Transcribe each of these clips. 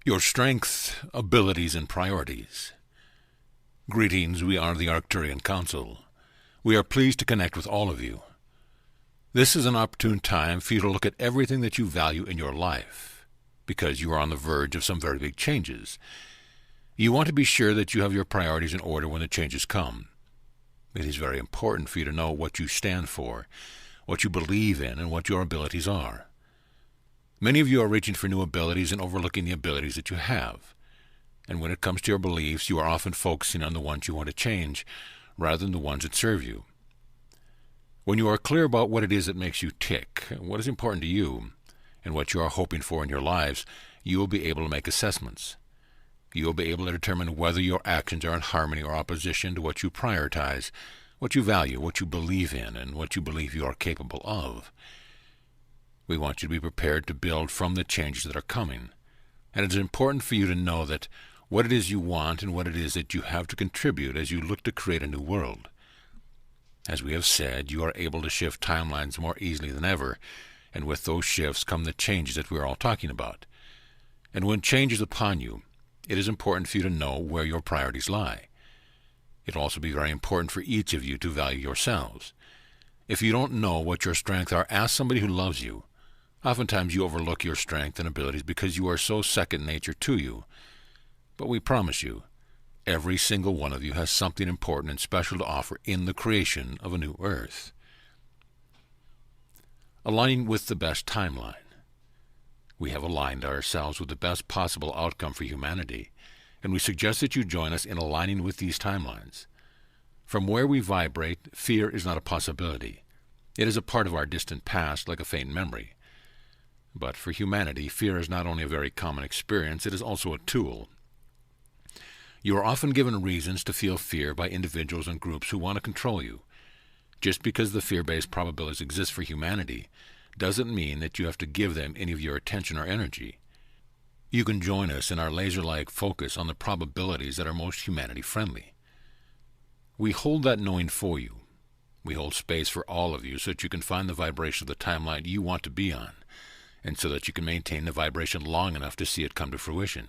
Your strengths, abilities, and priorities. Greetings, we are the Arcturian Counsil. We are pleased to connect with all of you. This is an opportune time for you to look at everything that you value in your life, because you are on the verge of some very big changes. You want to be sure that you have your priorities in order when the changes come. It is very important for you to know what you stand for, what you believe in, and what your abilities are. Many of you are reaching for new abilities and overlooking the abilities that you have. And when it comes to your beliefs, you are often focusing on the ones you want to change, rather than the ones that serve you. When you are clear about what it is that makes you tick, what is important to you, and what you are hoping for in your lives, you will be able to make assessments. You will be able to determine whether your actions are in harmony or opposition to what you prioritize, what you value, what you believe in, and what you believe you are capable of. We want you to be prepared to build from the changes that are coming. And it is important for you to know that what it is you want and what it is that you have to contribute as you look to create a new world. As we have said, you are able to shift timelines more easily than ever, and with those shifts come the changes that we are all talking about. And when change is upon you, it is important for you to know where your priorities lie. It will also be very important for each of you to value yourselves. If you don't know what your strengths are, ask somebody who loves you. Oftentimes you overlook your strength and abilities because you are so second nature to you. But we promise you, every single one of you has something important and special to offer in the creation of a new earth. Aligning with the best timeline. We have aligned ourselves with the best possible outcome for humanity, and we suggest that you join us in aligning with these timelines. From where we vibrate, fear is not a possibility. It is a part of our distant past, like a faint memory. But for humanity, fear is not only a very common experience, it is also a tool. You are often given reasons to feel fear by individuals and groups who want to control you. Just because the fear-based probabilities exist for humanity doesn't mean that you have to give them any of your attention or energy. You can join us in our laser-like focus on the probabilities that are most humanity-friendly. We hold that knowing for you. We hold space for all of you so that you can find the vibration of the timeline you want to be on, and so that you can maintain the vibration long enough to see it come to fruition.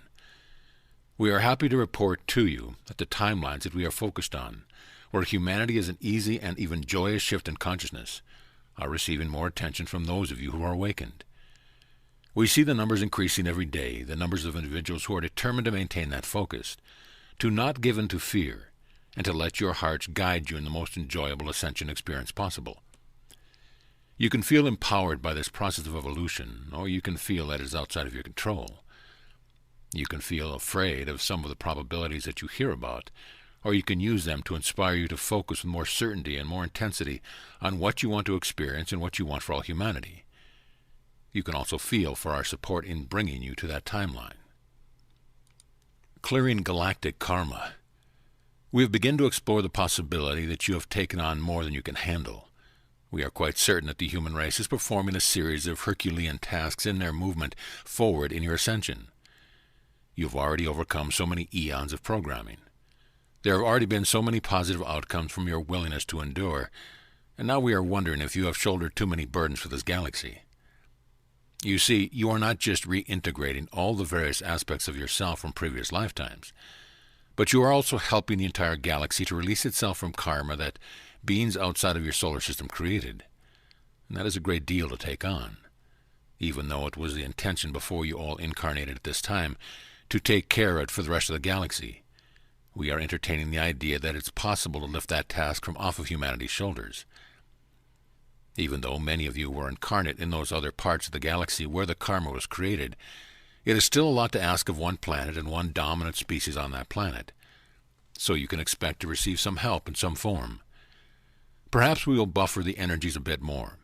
We are happy to report to you that the timelines that we are focused on, where humanity is an easy and even joyous shift in consciousness, are receiving more attention from those of you who are awakened. We see the numbers increasing every day, the numbers of individuals who are determined to maintain that focus, to not give in to fear, and to let your hearts guide you in the most enjoyable ascension experience possible. You can feel empowered by this process of evolution, or you can feel that it is outside of your control. You can feel afraid of some of the probabilities that you hear about, or you can use them to inspire you to focus with more certainty and more intensity on what you want to experience and what you want for all humanity. You can also feel for our support in bringing you to that timeline. Clearing galactic karma. We have begun to explore the possibility that you have taken on more than you can handle. We are quite certain that the human race is performing a series of Herculean tasks in their movement forward in your ascension. You have already overcome so many eons of programming. There have already been so many positive outcomes from your willingness to endure, and now we are wondering if you have shouldered too many burdens for this galaxy. You see, you are not just reintegrating all the various aspects of yourself from previous lifetimes, but you are also helping the entire galaxy to release itself from karma that beings outside of your solar system created. And that is a great deal to take on, even though it was the intention before you all incarnated at this time to take care of it for the rest of the galaxy. We are entertaining the idea that it's possible to lift that task from off of humanity's shoulders. Even though many of you were incarnate in those other parts of the galaxy where the karma was created, it is still a lot to ask of one planet and one dominant species on that planet. So you can expect to receive some help in some form. Perhaps we will buffer the energies a bit more.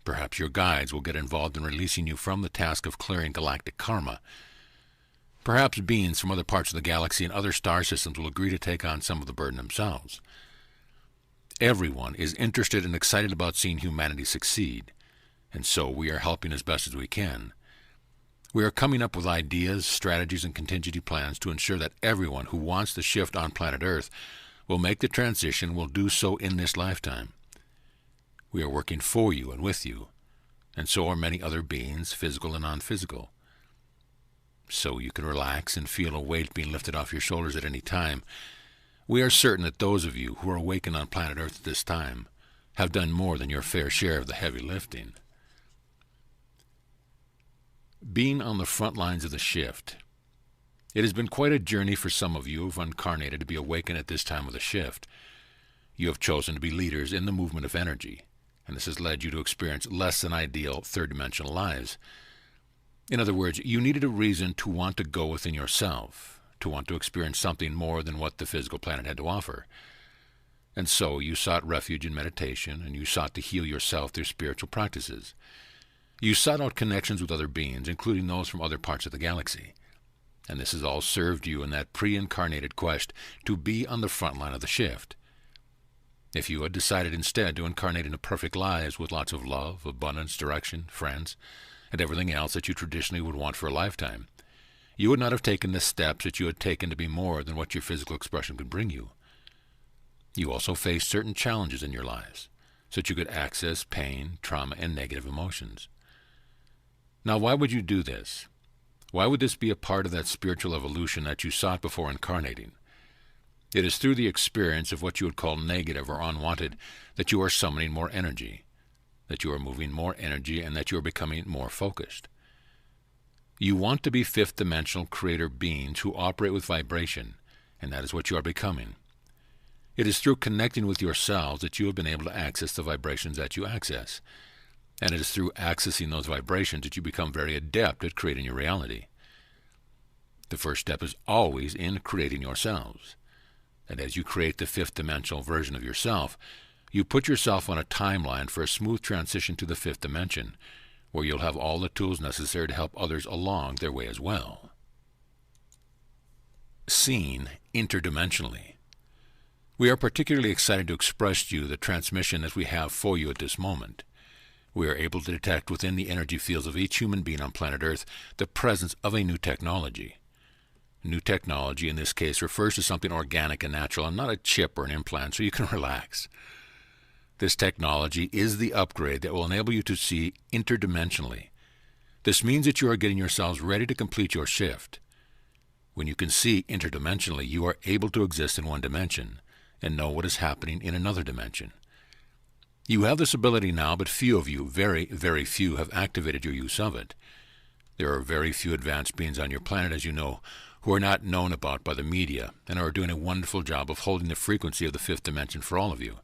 Perhaps your guides will get involved in releasing you from the task of clearing galactic karma. Perhaps beings from other parts of the galaxy and other star systems will agree to take on some of the burden themselves. Everyone is interested and excited about seeing humanity succeed, and so we are helping as best as we can. We are coming up with ideas, strategies, and contingency plans to ensure that everyone who wants to shift on planet Earth will make the transition will do so in this lifetime. We are working for you and with you, and so are many other beings, physical and non-physical. so you can relax and feel a weight being lifted off your shoulders at any time, we are certain that those of you who are awakened on planet Earth at this time have done more than your fair share of the heavy lifting. Being on the front lines of the shift. It has been quite a journey for some of you who have incarnated to be awakened at this time of the shift. You have chosen to be leaders in the movement of energy, and this has led you to experience less than ideal third-dimensional lives. In other words, you needed a reason to want to go within yourself, to want to experience something more than what the physical planet had to offer. And so you sought refuge in meditation, and you sought to heal yourself through spiritual practices. You sought out connections with other beings, including those from other parts of the galaxy. And this has all served you in that pre-incarnated quest to be on the front line of the shift. If you had decided instead to incarnate into perfect lives with lots of love, abundance, direction, friends, and everything else that you traditionally would want for a lifetime, you would not have taken the steps that you had taken to be more than what your physical expression could bring you. You also faced certain challenges in your lives, so that you could access pain, trauma, and negative emotions. Now, why would you do this? Why would this be a part of that spiritual evolution that you sought before incarnating? It is through the experience of what you would call negative or unwanted that you are summoning more energy, that you are moving more energy, and that you are becoming more focused. You want to be fifth-dimensional creator beings who operate with vibration, and that is what you are becoming. It is through connecting with yourselves that you have been able to access the vibrations that you access, and it is through accessing those vibrations that you become very adept at creating your reality. The first step is always in creating yourselves. And as you create the fifth-dimensional version of yourself, you put yourself on a timeline for a smooth transition to the fifth dimension, where you'll have all the tools necessary to help others along their way as well. Seen interdimensionally. We are particularly excited to express to you the transmission that we have for you at this moment. We are able to detect within the energy fields of each human being on planet Earth the presence of a new technology. New technology in this case refers to something organic and natural and not a chip or an implant, so you can relax. This technology is the upgrade that will enable you to see interdimensionally. This means that you are getting yourselves ready to complete your shift. When you can see interdimensionally, you are able to exist in one dimension and know what is happening in another dimension. You have this ability now, but few of you, very, very few, have activated your use of it. There are very few advanced beings on your planet, as you know, who are not known about by the media and are doing a wonderful job of holding the frequency of the fifth dimension for all of you.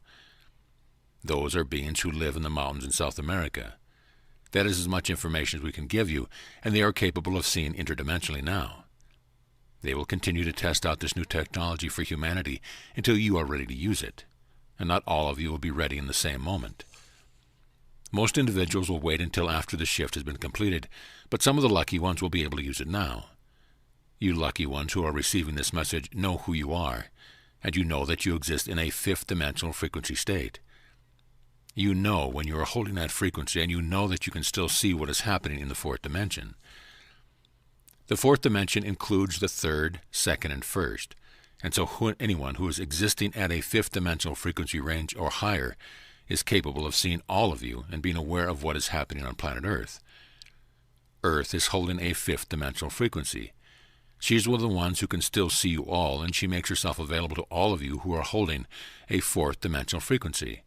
Those are beings who live in the mountains in South America. That is as much information as we can give you, and they are capable of seeing interdimensionally now. They will continue to test out this new technology for humanity until you are ready to use it, and not all of you will be ready in the same moment. Most individuals will wait until after the shift has been completed, but some of the lucky ones will be able to use it now. You lucky ones who are receiving this message know who you are, and you know that you exist in a fifth-dimensional frequency state. You know when you are holding that frequency, and you know that you can still see what is happening in the fourth dimension. The fourth dimension includes the third, second, and first, and so anyone who is existing at a fifth-dimensional frequency range or higher is capable of seeing all of you and being aware of what is happening on planet Earth. Earth is holding a fifth-dimensional frequency. She is one of the ones who can still see you all, and she makes herself available to all of you who are holding a fourth-dimensional frequency.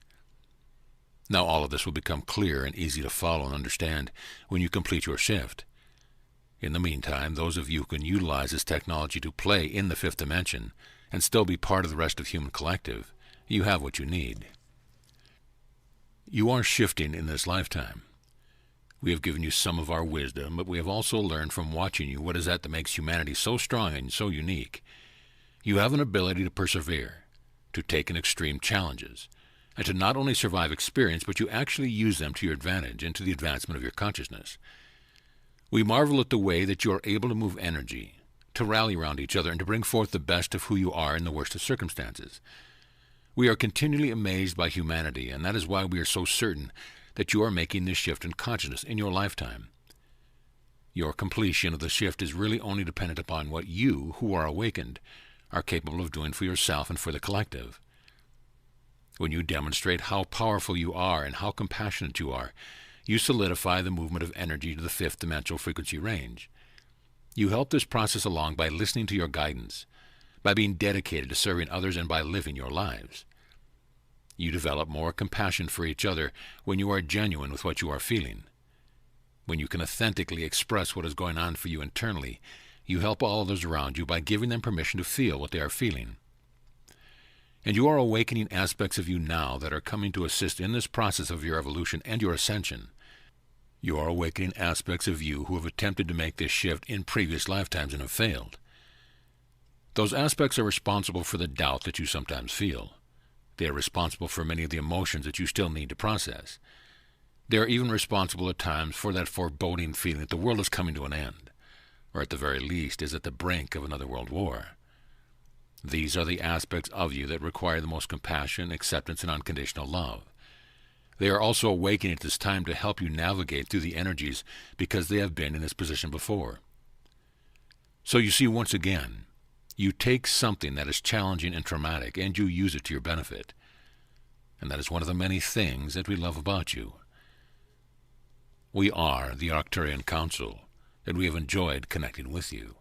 Now all of this will become clear and easy to follow and understand when you complete your shift. In the meantime, those of you who can utilize this technology to play in the fifth dimension and still be part of the rest of human collective, you have what you need. You are shifting in this lifetime. We have given you some of our wisdom, but we have also learned from watching you what is that makes humanity so strong and so unique. You have an ability to persevere, to take in extreme challenges, and to not only survive experience, but you actually use them to your advantage and to the advancement of your consciousness. We marvel at the way that you are able to move energy, to rally around each other, and to bring forth the best of who you are in the worst of circumstances. We are continually amazed by humanity, and that is why we are so certain that you are making this shift in consciousness in your lifetime. Your completion of the shift is really only dependent upon what you, who are awakened, are capable of doing for yourself and for the collective. When you demonstrate how powerful you are and how compassionate you are, you solidify the movement of energy to the fifth dimensional frequency range. You help this process along by listening to your guidance, by being dedicated to serving others, and by living your lives. You develop more compassion for each other when you are genuine with what you are feeling. When you can authentically express what is going on for you internally, you help all others around you by giving them permission to feel what they are feeling. And you are awakening aspects of you now that are coming to assist in this process of your evolution and your ascension. You are awakening aspects of you who have attempted to make this shift in previous lifetimes and have failed. Those aspects are responsible for the doubt that you sometimes feel. They are responsible for many of the emotions that you still need to process. They are even responsible at times for that foreboding feeling that the world is coming to an end, or at the very least is at the brink of another world war. These are the aspects of you that require the most compassion, acceptance, and unconditional love. They are also awakening at this time to help you navigate through the energies because they have been in this position before. So you see, once again, you take something that is challenging and traumatic and you use it to your benefit. And that is one of the many things that we love about you. We are the Arcturian Counsil, and we have enjoyed connecting with you.